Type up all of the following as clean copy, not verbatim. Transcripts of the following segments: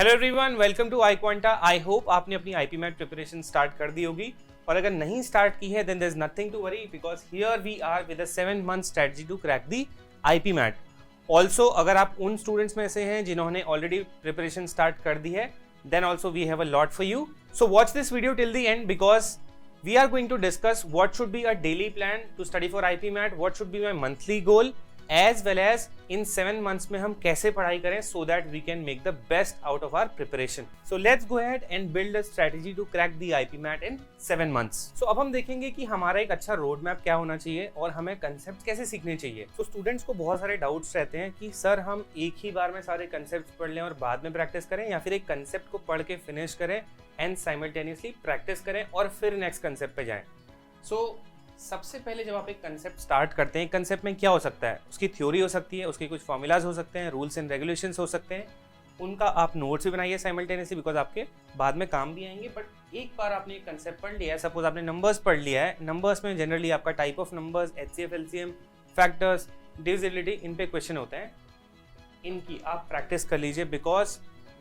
Hello everyone, welcome to iQuanta। I hope आपने अपनी IP mat preparation start कर दी होगी, और अगर नहीं स्टार्ट की है then there is nothing to worry because here we are with a 7 month strategy to crack the IPMAT. Also अगर आप उन स्टूडेंट्स में से हैं जिन्होंने ऑलरेडी प्रिपरेशन स्टार्ट कर दी है, then also we have a lot for you. So watch this video till the end because we are going to discuss what should be a daily plan to study for IP MAT, what should be my monthly goal, as well as in 7 months में हम कैसे पढ़ाई करें so that we can make the best out of our preparation. So let's go ahead and build a strategy to crack the IP MAT in 7 months. So अब हम देखेंगे कि हमारा एक अच्छा रोड मैप क्या होना चाहिए और हमें कंसेप्ट कैसे सीखने चाहिए। तो स्टूडेंट्स को बहुत सारे डाउट्स रहते हैं कि सर हम एक ही बार में सारे कंसेप्ट पढ़ लें और बाद में प्रैक्टिस करें, या फिर एक कंसेप्ट को पढ़ के फिनिश करें एंड साइमल्टेनियसली प्रैक्टिस करें और फिर नेक्स्ट कंसेप्ट पे जाएं। सो सबसे पहले जब आप एक कंसेप्ट स्टार्ट करते हैं, कंसेप्ट में क्या हो सकता है, उसकी थ्योरी हो सकती है, उसके कुछ फॉर्मूलाज हो सकते हैं, रूल्स एंड रेगुलेशंस हो सकते हैं, उनका आप नोट्स भी बनाइए साइमल्टेनियसली बिकॉज आपके बाद में काम भी आएंगे। बट एक बार आपने एक कंसेप्ट पढ़ लिया है, सपोज आपने नंबर्स पढ़ लिया है, नंबर्स में जनरली आपका type of numbers, HCF, LCM, factors, divisibility, इन पे क्वेश्चन होते हैं, इनकी आप प्रैक्टिस कर लीजिए बिकॉज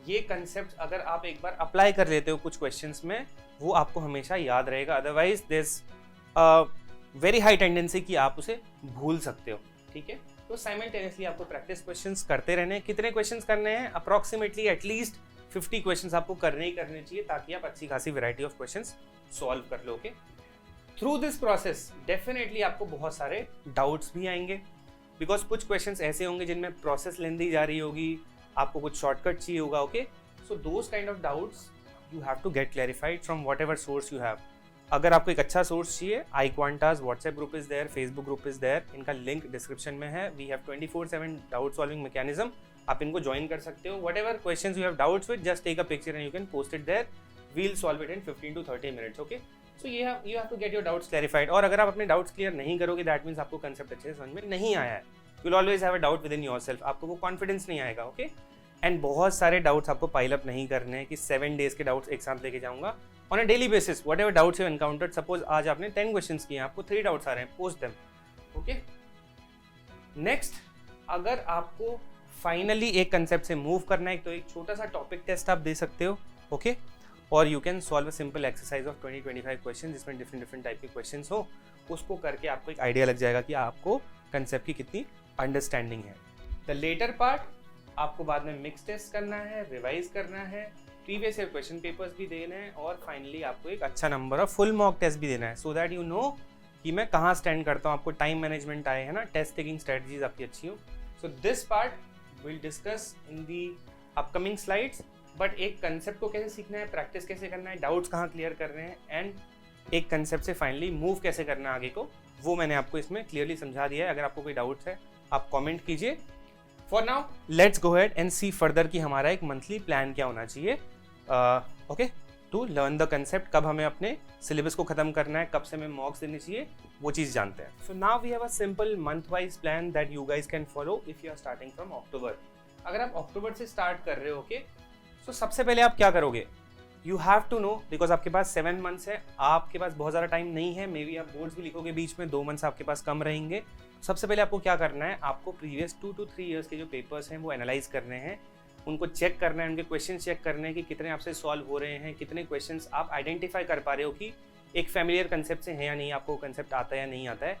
ये कंसेप्ट अगर आप एक बार अप्लाई कर लेते हो कुछ क्वेश्चंस में, वो आपको हमेशा याद रहेगा। Otherwise there is very high tendency कि आप उसे भूल सकते हो। ठीक है, तो साइमल्टेनियसली आपको प्रैक्टिस क्वेश्चंस करते रहने हैं। कितने क्वेश्चंस करने हैं? अप्रॉक्सीमेटली एटलीस्ट 50 क्वेश्चंस आपको करने ही करने चाहिए ताकि आप अच्छी खासी वैरायटी ऑफ क्वेश्चंस सॉल्व कर लोगे। थ्रू दिस प्रोसेस डेफिनेटली आपको बहुत सारे डाउट्स भी आएंगे बिकॉज कुछ क्वेश्चंस ऐसे होंगे जिनमें प्रोसेस लेंदी जा रही होगी, आपको कुछ शॉर्टकट चाहिए होगा। Okay, so those kind of doubts you have to get clarified from whatever source you have. अगर आपको एक अच्छा सोर्स चाहिए, iQuanta's WhatsApp group is there, Facebook group is there, इनका लिंक डिस्क्रिप्शन में है। We have 24/7 doubt solving mechanism, आप इनको ज्वाइन कर सकते हो। Whatever questions you have doubts with, just take a picture and you can post it there, we'll solve it in 15 to 30 minutes. Okay, so you have to get your doubts clarified. और अगर आप अपने doubts clear नहीं करोगे, that means आपको concept अच्छे से समझ में नहीं आया है। You will always have a doubt with in yourself, आपको वो कॉन्फिडेंस नहीं आएगा। ओके, एंड बहुत सारे डाउट्स आपको पाइल अप नहीं करने हैं कि 7 डेज के डाउट्स एक साथ लेके जाऊंगा। On a daily basis what ever doubts you encountered, suppose आज आपने 10 क्वेश्चंस किए, आपको 3 डाउट्स आ रहे हैं, पोस्ट देम। ओके, नेक्स्ट अगर आपको फाइनली एक कंसेप्ट से मूव करना है तो एक छोटा सा टॉपिक टेस्ट आप दे सकते हो। ओके, और you can solve a simple exercise of 20-25 question जिसमें डिफरेंट टाइप के क्वेश्चन हो। उसको करके आपको एक आइडिया लग जाएगा कि आपको कंसेप्ट की कितनी अंडरस्टैंडिंग है। द लेटर पार्ट आपको बाद में मिक्स टेस्ट करना है, रिवाइज करना है, प्रीवियस ईयर क्वेश्चन पेपर्स भी देने हैं, और फाइनली आपको एक अच्छा number of full mock test भी देना है सो दैट यू नो कि मैं कहाँ स्टैंड करता हूँ। आपको टाइम मैनेजमेंट आए है ना, टेस्ट टेकिंग स्ट्रेटजीज आपकी अच्छी हो। So this part will discuss in the upcoming slides. But एक कंसेप्ट को कैसे सीखना है, प्रैक्टिस कैसे करना है, डाउट्स कहाँ क्लियर कर रहे हैं, एंड एक कंसेप्ट से फाइनली मूव कैसे करना है आगे को, वो मैंने आपको इसमें क्लियरली समझा दिया है। अगर आपको कोई डाउट्स है आप कॉमेंट कीजिए। For now let's go ahead and see further कि हमारा एक मंथली प्लान क्या होना चाहिए। Okay, to learn the concept, कब हमें अपने सिलेबस को खत्म करना है, कब से हमें मॉक्स देनी चाहिए, वो चीज़ जानते हैं। So now we have a simple month wise plan that you guys can follow if you are starting from October. अगर आप अक्टूबर से स्टार्ट कर रहे हो, ओके, सो सबसे पहले आप क्या करोगे, you have to know because आपके पास 7 मंथ्स है, आपके पास बहुत ज़्यादा टाइम नहीं है, मे बी आप बोर्ड्स भी लिखोगे बीच में, 2 मंथ्स आपके पास कम रहेंगे। सबसे पहले आपको क्या करना है, आपको प्रीवियस 2 to 3 ईयर्स के जो पेपर्स हैं वो एनालाइज करने हैं, उनको चेक करना है, उनके क्वेश्चन चेक करने हैं कि कितने आपसे सॉल्व हो रहे हैं, कितने क्वेश्चंस आप आइडेंटिफाई कर पा रहे हो कि एक फैमिलियर कंसेप्ट से है या नहीं, आपको कंसेप्ट आता है या नहीं आता है,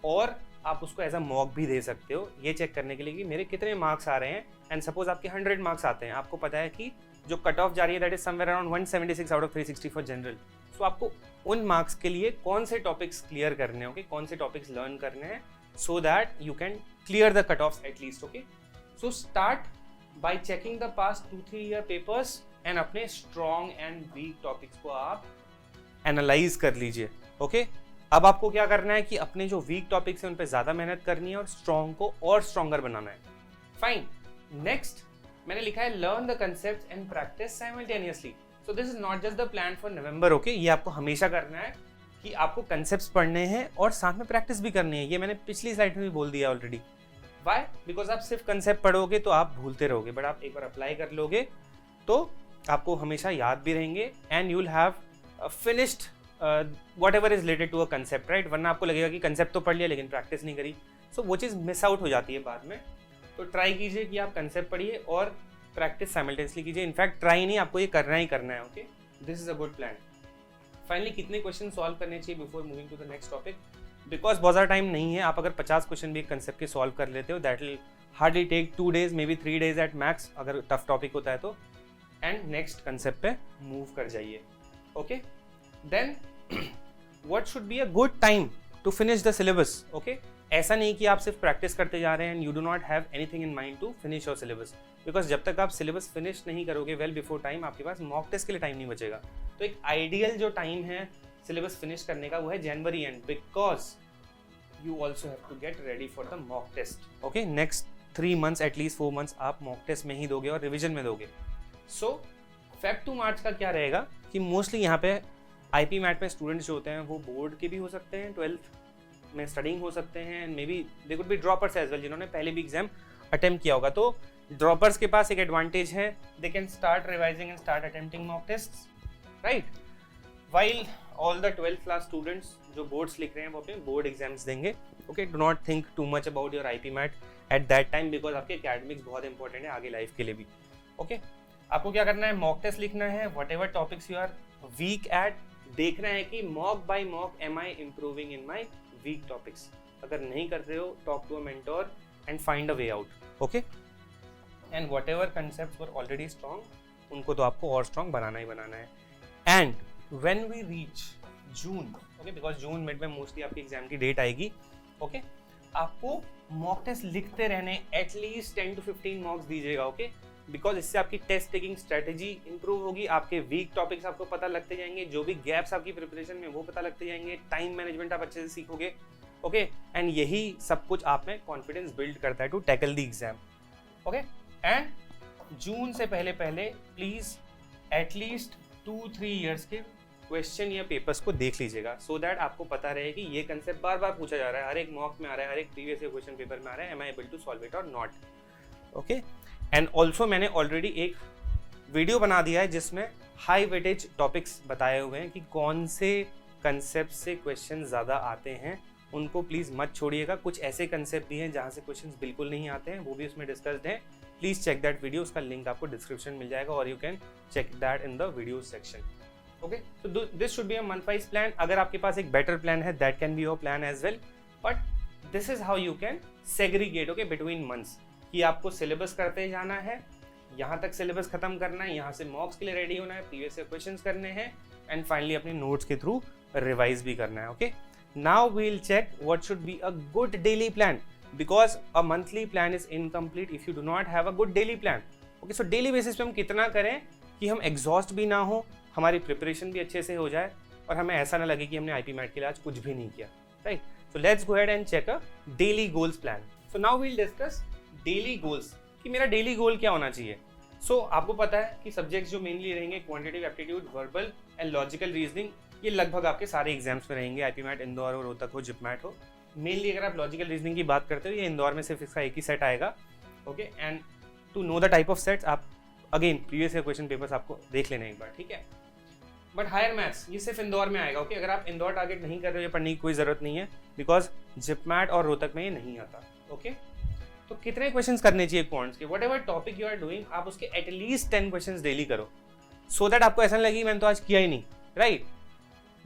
और आप उसको एज अ मॉक भी दे सकते हो ये चेक करने के लिए कि मेरे कितने मार्क्स आ रहे हैं। एंड सपोज आपके 100 मार्क्स आते हैं, आपको पता है कि जो कट ऑफ जा रही है that is somewhere around 176 out of 360 for general. So आपको उन मार्क्स के लिए कौन से टॉपिक्स क्लियर करने होंगे, कौन से टॉपिक्स लर्न करने हैं, so that you can clear the cut off at least. Okay, so start by checking the past 2-3 year papers and अपने स्ट्रॉन्ग एंड वीक टॉपिक्स को आप एनालाइज कर लीजिए। ओके, अब आपको क्या करना है कि अपने जो वीक टॉपिक्स हैं उन पर ज़्यादा मेहनत करनी है और स्ट्रॉन्ग को और स्ट्रॉन्गर बनाना है। फाइन, नेक्स्ट मैंने लिखा है learn the concept and practice simultaneously. So this is not just the plan for November. Okay, ये आपको हमेशा करना है कि आपको कंसेप्ट्स पढ़ने हैं और साथ में प्रैक्टिस भी करनी है। ये मैंने पिछली स्लाइड में भी बोल दिया ऑलरेडी। वाई? बिकॉज आप सिर्फ कंसेप्ट पढ़ोगे तो आप भूलते रहोगे, बट आप एक बार अप्लाई कर लोगे तो आपको हमेशा याद भी रहेंगे and you will have finished whatever is related to a concept, right. वरना आपको लगेगा कि कंसेप्ट तो पढ़ लिया लेकिन प्रैक्टिस नहीं करी, सो वो चीज़ मिस आउट हो जाती है बाद में। तो ट्राई कीजिए कि आप कंसेप्ट पढ़िए और प्रैक्टिस साइमल्टेनियसली कीजिए। इनफैक्ट ट्राई नहीं, आपको ये करना ही करना है। ओके, this is a good plan. Finally कितने क्वेश्चन सॉल्व करने चाहिए before moving to the next topic? Because बहुत ज़्यादा टाइम नहीं है, आप अगर 50 क्वेश्चन भी एक कंसेप्ट के सॉल्व कर लेते हो, that will hardly take 2 days, maybe 3 days at max, अगर टफ टॉपिक होता है तो। एंड नेक्स्ट कंसेप्ट पे मूव कर जाइए। Okay, then what should be a good time to finish the syllabus? Okay, ऐसा नहीं कि आप सिर्फ प्रैक्टिस करते जा रहे हैं and you do not have anything in mind to finish your syllabus, because जब तक आप सिलेबस फिनिश नहीं करोगे वेल बिफोर टाइम, आपके पास मॉक टेस्ट के लिए टाइम नहीं बचेगा। तो एक आइडियल जो टाइम है सिलेबस फिनिश करने का वो है जनवरी end, because you also have to get ready for the mock test. Okay, next 3 months at least 4 months आप मॉक टेस्ट में ही दोगे और रिविजन में दोगे। सो Feb to March का क्या रहेगा कि मोस्टली यहाँ पे IP मैट में स्टूडेंट्स जो होते हैं वो बोर्ड के भी हो सकते हैं, 12th में स्टडिंग हो सकते हैं, and maybe they could be droppers as well, जिन्होंने पहले भी एग्जाम अटेम्प्ट किया होगा। तो ड्रॉपर्स के पास एक एडवांटेज है, they can start revising and start attempting mock tests, right? While all the 12th class students जो बोर्ड्स लिख रहे हैं वो अपने बोर्ड एग्जाम्स देंगे। Okay, do not think too much about your IP Mat at that time, because आपके academics बहुत important है आगे लाइफ के लिए भी। ओके, आपको क्या करना है, मॉक टेस्ट लिखना है, whatever topics you are weak at, देखना है कि mock by mock am I improving in my weak topics. अगर नहीं कर रहे हो, talk to a mentor and find a way out. Okay, and whatever concept were already strong, उनको तो आपको और स्ट्रॉन्ग बनाना ही बनाना है। And when we reach June, okay, because June mid में मोस्टली आपकी एग्जाम की डेट आएगी। ओके, आपको मॉक टेस्ट लिखते रहने, एटलीस्ट 10 to 15 मॉक्स दीजिएगा। ओके, बिकॉज इससे आपकी टेस्ट टेकिंग स्ट्रेटेजी इंप्रूव होगी, आपके वीक टॉपिक्स आपको पता लगते जाएंगे, जो भी गैप्स आपकी प्रिपरेशन में वो पता लगते जाएंगे, टाइम मैनेजमेंट आप अच्छे से सीखोगे। ओके, एंड यही सब कुछ आप में कॉन्फिडेंस बिल्ड करता है to tackle the exam. Okay, and June से पहले प्लीज एटलीस्ट 2-3 ईयर्स के क्वेश्चन या पेपर्स को देख लीजिएगा, सो दैट आपको पता रहे कि ये कंसेप्ट बार बार पूछा जा रहा है, हर एक मॉक में आ रहा है, हर एक प्रीवियस क्वेश्चन पेपर में आ रहा है, am I able to solve it और नॉट? ओके, एंड ऑल्सो मैंने ऑलरेडी एक वीडियो बना दिया है जिसमें हाई वेटेज टॉपिक्स बताए हुए हैं कि कौन से कंसेप्ट से क्वेश्चन ज़्यादा आते हैं, उनको प्लीज़ मत छोड़िएगा। कुछ ऐसे कंसेप्ट भी हैं जहाँ से क्वेश्चन बिल्कुल नहीं आते हैं, वो भी उसमें डिस्कस्ड हैं। प्लीज़ चेक दैट वीडियो, उसका लिंक आपको डिस्क्रिप्शन मिल जाएगा और you can check that in the video section. Okay, so this should be a month wise plan. अगर आपके पास एक better plan है, that can be your plan as well, but this is how you can segregate, okay, between months, कि आपको syllabus करते जाना है, यहाँ तक सिलेबस खत्म करना है, यहाँ से मॉक्स के लिए रेडी होना है, प्रीवियस ईयर क्वेश्चंस करने हैं, एंड फाइनली अपने नोट्स के थ्रू रिवाइज भी करना है। Okay, now we will check what should be a good daily plan, because a monthly plan is incomplete if you do not have a good daily plan. Okay, so daily basis पे हम कितना करें कि हम exhaust भी ना हो, हमारी प्रिपरेशन भी अच्छे से हो जाए और हमें ऐसा ना लगे कि हमने IP मैट के लिए आज कुछ भी नहीं किया, right? So let's go ahead and check a daily goals plan. So now we will discuss daily goals, कि मेरा डेली गोल क्या होना चाहिए। सो आपको पता है कि सब्जेक्ट्स जो मेनली रहेंगे quantitative aptitude, verbal and logical reasoning, ये लगभग आपके सारे एग्जाम्स में रहेंगे, IP मैट इंदौर हो, रोहतक हो, जिप मैट हो। मेनली अगर आप लॉजिकल रीजनिंग की बात करते हो, ये इंदौर में सिर्फ इसका एक ही सेट आएगा। Okay, and to know the type of sets आप again previous year question papers आपको देख लेना एक बार, ठीक है? बट हायर मैथ्स ये सिर्फ इंदौर में आएगा। ओके, अगर आप इंदौर टारगेट नहीं कर रहे हो, ये पढ़ने की कोई जरूरत नहीं है, बिकॉज जिप मैट और रोहतक में ये नहीं आता। ओके, तो कितने क्वेश्चंस करने चाहिए क्वांट्स के, whatever topic you are doing, आप उसके एटलीस्ट 10 क्वेश्चंस डेली करो, सो दैट आपको ऐसा नहीं लगे मैंने तो आज किया ही नहीं, right?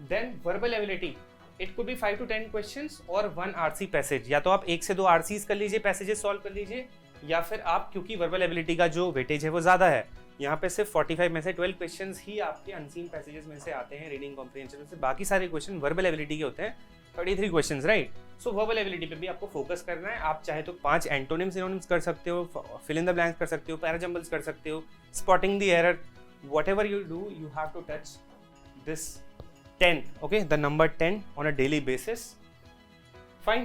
Then verbal ability, it could be 5 to 10 questions और 1 RC पैसेज, या तो आप 1 से 2 RCs कर लीजिए, पैसेजेस सॉल्व कर लीजिए, या फिर आप, क्योंकि वर्बल एबिलिटी का जो वेटेज है वो ज़्यादा है, यहाँ पे सिर्फ 45 में से 12 क्वेश्चंस ही आपके अनसीन पैसेजेस में से आते हैं, रीडिंग कॉम्प्रिहेंशन में से, बाकी सारे क्वेश्चन वर्बल एबिलिटी के होते हैं, 33 क्वेश्चंस, राइट? सो वर्बल एबिलिटी पे भी आपको फोकस करना है। आप चाहे तो 5 एंटोनिम्स सिनोनिम्स कर सकते हो, फिल इन द ब्लैंक्स कर सकते हो, पैराजम्बल्स कर सकते हो, spotting the error, whatever you do, you have to touch this 10, okay, the number 10 on a daily basis. Fine.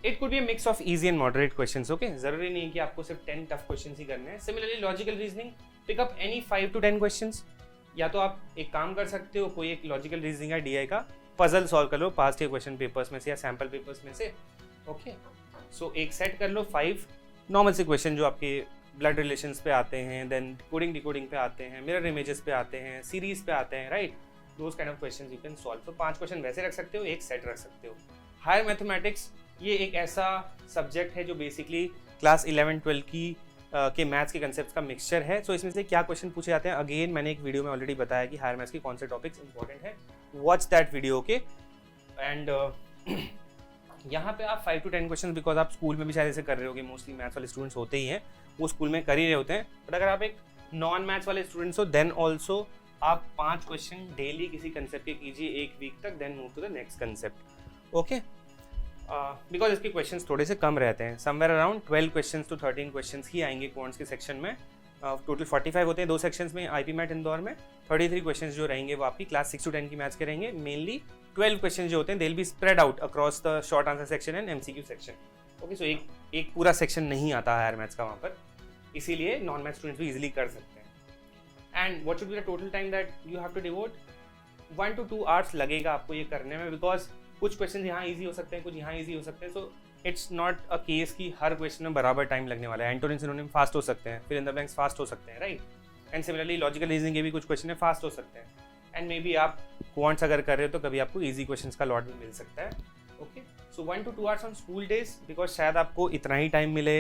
It could be a mix of easy and moderate questions. Okay, जरूरी नहीं है कि आपको सिर्फ 10 tough questions ही करने हैं। Similarly, logical reasoning, pick up any 5 to 10 questions. या तो आप एक काम कर सकते हो, कोई एक लॉजिकल रीजनिंग का DI का पजल सॉल्व कर लो पास्ट के क्वेश्चन पेपर्स में से या सैम्पल पेपर्स में से। ओके, सो एक सेट कर लो 5 नॉर्मल से क्वेश्चन जो आपके ब्लड रिलेशंस पे आते हैं, देन कोडिंग डिकोडिंग पे आते हैं, मिरर इमेजेस पे आते हैं, सीरीज पे आते हैं, right? Those kind of questions you can solve. तो 5 क्वेश्चन वैसे रख सकते हो, एक सेट रख सकते हो। हायर मैथमेटिक्स, ये एक ऐसा सब्जेक्ट है जो बेसिकली क्लास 11-12 की के मैथ्स के कंसेप्ट का मिक्सचर है। सो इसमें से क्या क्वेश्चन पूछे जाते हैं, अगेन मैंने एक वीडियो में ऑलरेडी बताया कि हायर मैथ्स के कौन से टॉपिक्स इंपॉर्टेंट है, watch that video okay. And यहाँ पे आप 5 to 10 क्वेश्चन, बिकॉज आप स्कूल में भी शायद ऐसे कर रहे होगे, मोस्टली मैथ्स वाले स्टूडेंट्स होते ही हैं, वो स्कूल में कर ही रहे होते हैं, बट अगर आप एक नॉन मैथ्स वाले स्टूडेंट्स हो देन ऑल्सो आप 5 क्वेश्चन डेली किसी कंसेप्ट के कीजिए 1 वीक तक, then move to the next concept okay. Because इसके क्वेश्चंस थोड़े से कम रहते हैं, somewhere around 12 questions to 13 questions ही आएंगे क्वांट्स के सेक्शन में। टोटल 45 होते हैं 2 सेक्शंस में आईपी मैट इंदौर में। 33 क्वेश्चंस जो रहेंगे वो आपकी क्लास 6 to 10 की मैथ्स के रहेंगे। मेनली 12 क्वेश्चन जो होते हैं they will be spread out across the short answer section and MCQ section okay. So एक पूरा सेक्शन नहीं आता हायर मैथ्स का वहाँ पर, इसीलिए नॉन मैथ स्टूडेंट्स भी इजीली कर सकते हैं। And what should be the total time that you have to devote, 1 to 2 hours लगेगा आपको ये करने में, बिकॉज कुछ क्वेश्चन यहाँ ईजी हो सकते हैं, कुछ यहाँ ईजी हो सकते हैं। So it's not a case कि हर क्वेश्चन में बराबर टाइम लगने वाला है। एंटोनिम सिनोनिम फास्ट हो सकते हैं, फिर इन द ब्लैंक्स फास्ट हो सकते हैं, right. And similarly logical reasoning के भी कुछ क्वेश्चन है फास्ट हो सकते हैं। एंड मे बी आप क्वांट्स अगर कर रहे हो तो कभी आपको ईजी क्वेश्चन का लॉट भी मिल सकता है okay. So 1 to 2 hours on school days, because शायद आपको इतना ही टाइम मिले,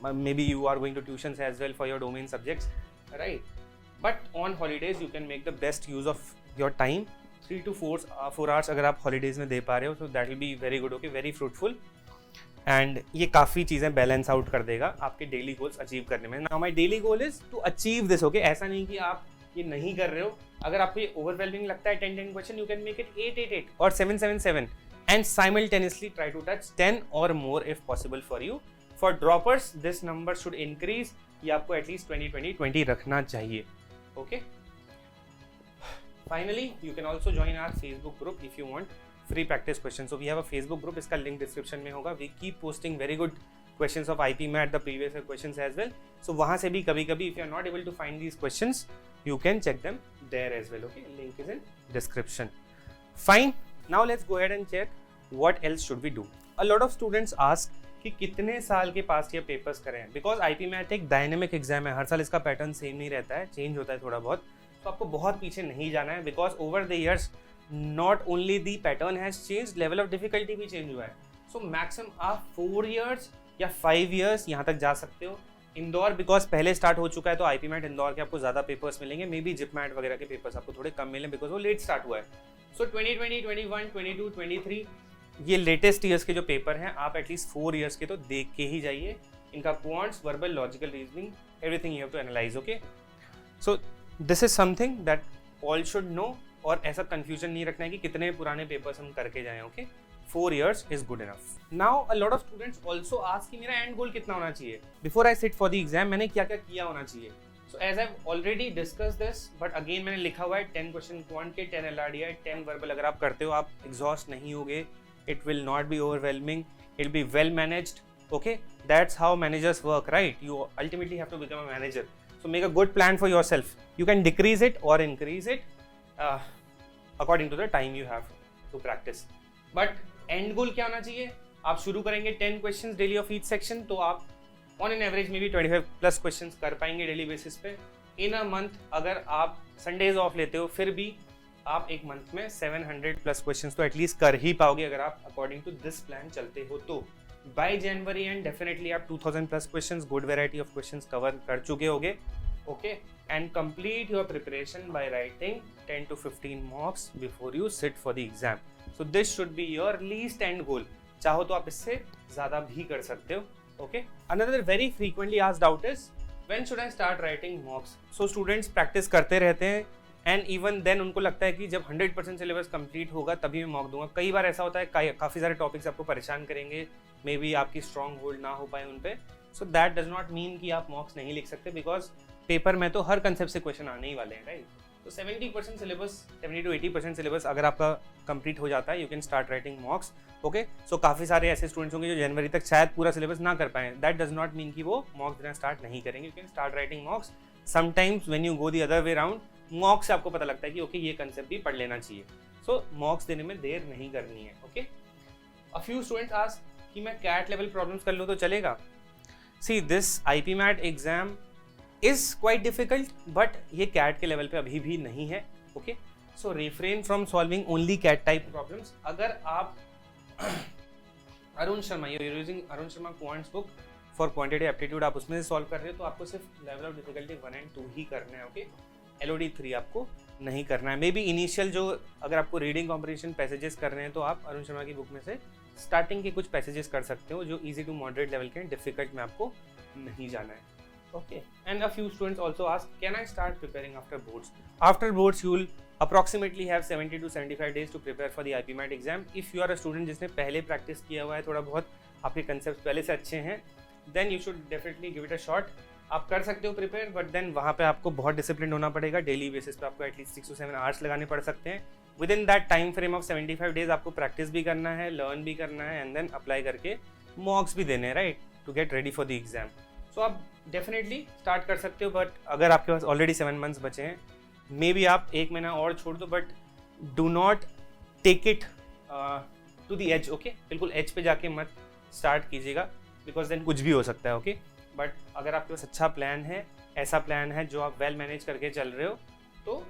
maybe you are going to tuitions as well for your domain subjects, right. But on holidays you can make the best use of your time. 3 to 4 hours अगर आप holidays में दे पा रहे हो तो that will be very good okay, very fruitful. And ये काफ़ी चीज़ें बैलेंस आउट कर देगा आपके डेली गोल्स अचीव करने में। Now my daily goal is to achieve this okay. ऐसा नहीं कि आप ये नहीं कर रहे हो, अगर आपको ये ओवरवेलमिंग लगता है 10 question, you can make it 8 और 7 and simultaneously try to touch 10 और more if possible for you. For droppers this number should increase, ये आपको एटलीस्ट 20 रखना चाहिए okay. Finally, you can also join our Facebook group if you want free practice questions. So we have a Facebook group, इसका link description में होगा। We keep posting very good questions of IP Mat, the previous year questions as well. So वहाँ से भी कभी-कभी if you are not able to find these questions, you can check them there as well. Okay, link is in description. Fine. Now let's go ahead and check what else should we do. A lot of students ask कि कितने साल के past year papers करें, because IP Mat एक dynamic exam है, हर साल इसका pattern same नहीं रहता है, चेंज होता है थोड़ा बहुत। तो आपको बहुत पीछे नहीं जाना है, because over the years not only the pattern has change, level of difficulty भी चेंज हुआ है। सो मैक्सिमम आप 4 years या 5 years यहाँ तक जा सकते हो। इंदौर बिकॉज पहले स्टार्ट हो चुका है तो IP Mat इंदौर के आपको ज़्यादा पेपर्स मिलेंगे, मे बी जिप मैट वगैरह के पेपर्स आपको थोड़े कम मिलें बिकॉज वो लेट स्टार्ट हुआ है। सो 2020, 21, 22, 23 ये लेटेस्ट ईयर्स के जो पेपर हैं आप एटलीस्ट 4 years के तो देख के ही जाइए। इनका quants, verbal, logical reasoning, everything you have to analyse okay. So this is something that all should know, और ऐसा कंफ्यूजन नहीं रखना है कि कितने पुराने पेपर्स हम करके जाएं okay. 4 years is good enough. Now a lot of students also ask कि मेरा एंड गोल कितना होना चाहिए before I sit for the exam, मैंने क्या क्या किया होना चाहिए। So as I already discuss this, but again मैंने लिखा हुआ है 10 क्वेश्चन क्वांट के, 10 LRDI, 10 वर्बल। अगर आप करते हो आप एग्जॉस्ट नहीं होगे, it will not be overwhelming, it will be well managed okay. That's how managers work, right. You ultimately have to become a manager. So make a good plan for yourself. You can decrease it or increase it according to the time you have to practice. But end goal क्या होना चाहिए? आप शुरू करेंगे 10 questions daily of each section, तो आप on an average maybe 25 plus questions कर पाएंगे daily basis पे। In a month अगर आप Sundays off लेते हो, फिर भी आप एक मंथ में 700 plus questions तो एटलीस्ट कर ही पाओगे अगर आप according to this plan चलते हो तो। By January end definitely आप 2000 plus questions, good variety of questions cover कर चुके होगे okay, and complete your preparation by writing 10 to 15 mocks before you sit for the exam. So this should be your least end goal. चाहो तो आप इससे ज़्यादा भी कर सकते हो okay. Another very frequently asked doubt is when should I start writing mocks? So students practice करते रहते हैं एंड इवन देन उनको लगता है कि जब 100% सिलेबस कंप्लीट होगा तभी मैं मॉक दूंगा। कई बार ऐसा होता है काफ़ी सारे टॉपिक्स आपको परेशान करेंगे, मे बी आपकी स्ट्रॉन्ग होल्ड ना हो पाए उन पे। So that does not mean कि आप मॉक्स नहीं लिख सकते, बिकॉज पेपर में तो हर कंसेप्ट से क्वेश्चन आने ही वाले हैं, राइट। तो 70% सिलेबस, 70 to 80% सिलेबस अगर आपका कंप्लीट हो जाता है, you can start writing mocks okay. So काफ़ी सारे ऐसे स्टूडेंट्स होंगे जो जनवरी तक शायद पूरा सिलेबस ना कर पाएँ, दैट डज नॉट मीन कि वो मॉक्स देना स्टार्ट नहीं करेंगे। You can start writing मॉक्स। Sometimes when you go the other way round, मॉक्स से आपको पता लगता है कि ओके ये कंसेप्ट भी पढ़ लेना चाहिए। सो मॉक्स देने में देर नहीं करनी है okay. A few students ask कि मैं कैट लेवल प्रॉब्लम्स कर लूँ तो चलेगा। See this IP Mat exam is quite difficult, but ये कैट के लेवल पे अभी भी नहीं है okay. So refrain from solving only CAT type problems. अगर आप Arun Sharma, using Arun Sharma quants book for quantity aptitude आप उसमें से सॉल्व कर रहे हो तो आपको सिर्फ लेवल ऑफ डिफिकल्टी 1 और 2 ही करना है, ओके। LOD 3 आपको नहीं करना है। मे बी इनिशियल जो अगर आपको रीडिंग कॉम्प्रिहेंशन पैसेजेस कर रहे हैं तो आप अरुण शर्मा की बुक में से स्टार्टिंग के कुछ पैसेजेस कर सकते हो जो इजी टू मॉडरेट लेवल के हैं, डिफिकल्ट में आपको नहीं जाना है, okay. And a few students also ask, can I start preparing after boards? After boards you will approximately have 70 to 75 days to prepare for the IPMAT exam. If you are a student जिसने पहले practice किया हुआ है, थोड़ा बहुत आपके concept पहले से अच्छे हैं, then you should definitely give it a shot. आप कर सकते हो प्रिपेयर, बट देन वहाँ पे आपको बहुत डिसिप्लिन होना पड़ेगा। डेली बेसिस पे आपको एटलीस्ट 6 to 7 आवर्स लगाने पड़ सकते हैं। With in that time frame of 75 days आपको प्रैक्टिस भी करना है, लर्न भी करना है, एंड देन अप्लाई करके मॉक्स भी देने हैं, right, to get ready for the exam. So आप डेफिनेटली स्टार्ट कर सकते हो, बट अगर आपके पास ऑलरेडी 7 मंथ्स बचे हैं, मे बी आप 1 महीना और छोड़ दो, but do not take it to the edge, okay. बिल्कुल एज पे जाके मत स्टार्ट कीजिएगा, बिकॉज देन कुछ भी हो सकता है, ओके। बट अगर आपके पास अच्छा प्लान है, ऐसा प्लान है जो आप वेल मैनेज करके चल रहे हो, तो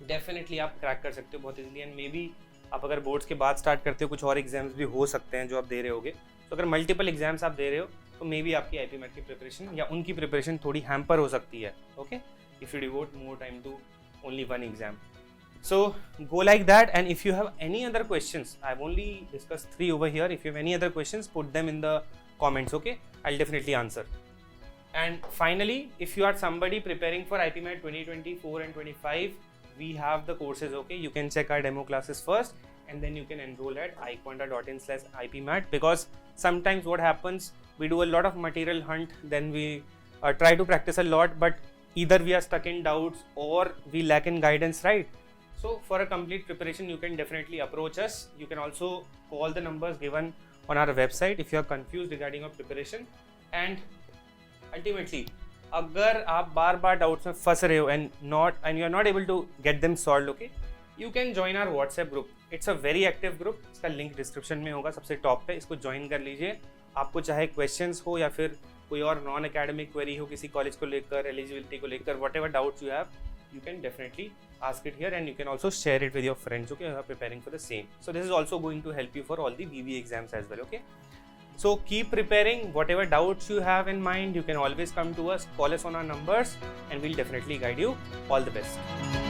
डेफिनेटली आप क्रैक कर सकते हो बहुत इजीली। एंड मे बी आप अगर बोर्ड्स के बाद स्टार्ट करते हो, कुछ और एग्जाम्स भी हो सकते हैं जो आप दे रहे होगे। तो अगर मल्टीपल एग्जाम्स आप दे रहे हो तो मे बी आपकी IPMAT की प्रिपरेशन या उनकी प्रिपरेशन थोड़ी हैम्पर हो सकती है, okay, if you devote more time to only one exam. So go like that, and if you have any other questions, I've only discussed 3 over here. If you have any other questions, put them in the comments, okay? I'll definitely answer. And finally, if you are somebody preparing for IPMAT 2024 and 25, we have the courses, okay? You can check our demo classes first, and then you can enroll at iquanta.in/IPMAT, because sometimes what happens, we do a lot of material hunt, then we try to practice a lot, but either we are stuck in doubts or we lack in guidance, right? So for a complete preparation, you can definitely approach us. You can also call the numbers given on our website if you are confused regarding your preparation. And ultimately, अगर आप बार बार doubts में फंस रहे हो and you are not able to get them solved, okay, you can join our WhatsApp group. It's a very active group. इसका link description में होगा सबसे टॉप पे, इसको ज्वाइन कर लीजिए। आपको चाहे क्वेश्चंस हो या फिर कोई और नॉन एकेडमिक क्वेरी हो किसी कॉलेज को लेकर, एलिजिबिलिटी को लेकर, what ever doubts you have, you can definitely ask it here, and you can also share it with your friends, okay, who are preparing for the same. So this is also going to help you for all the BB exams as well, okay. So keep preparing. Whatever doubts you have in mind, you can always come to us, call us on our numbers, and we'll definitely guide you. All the best.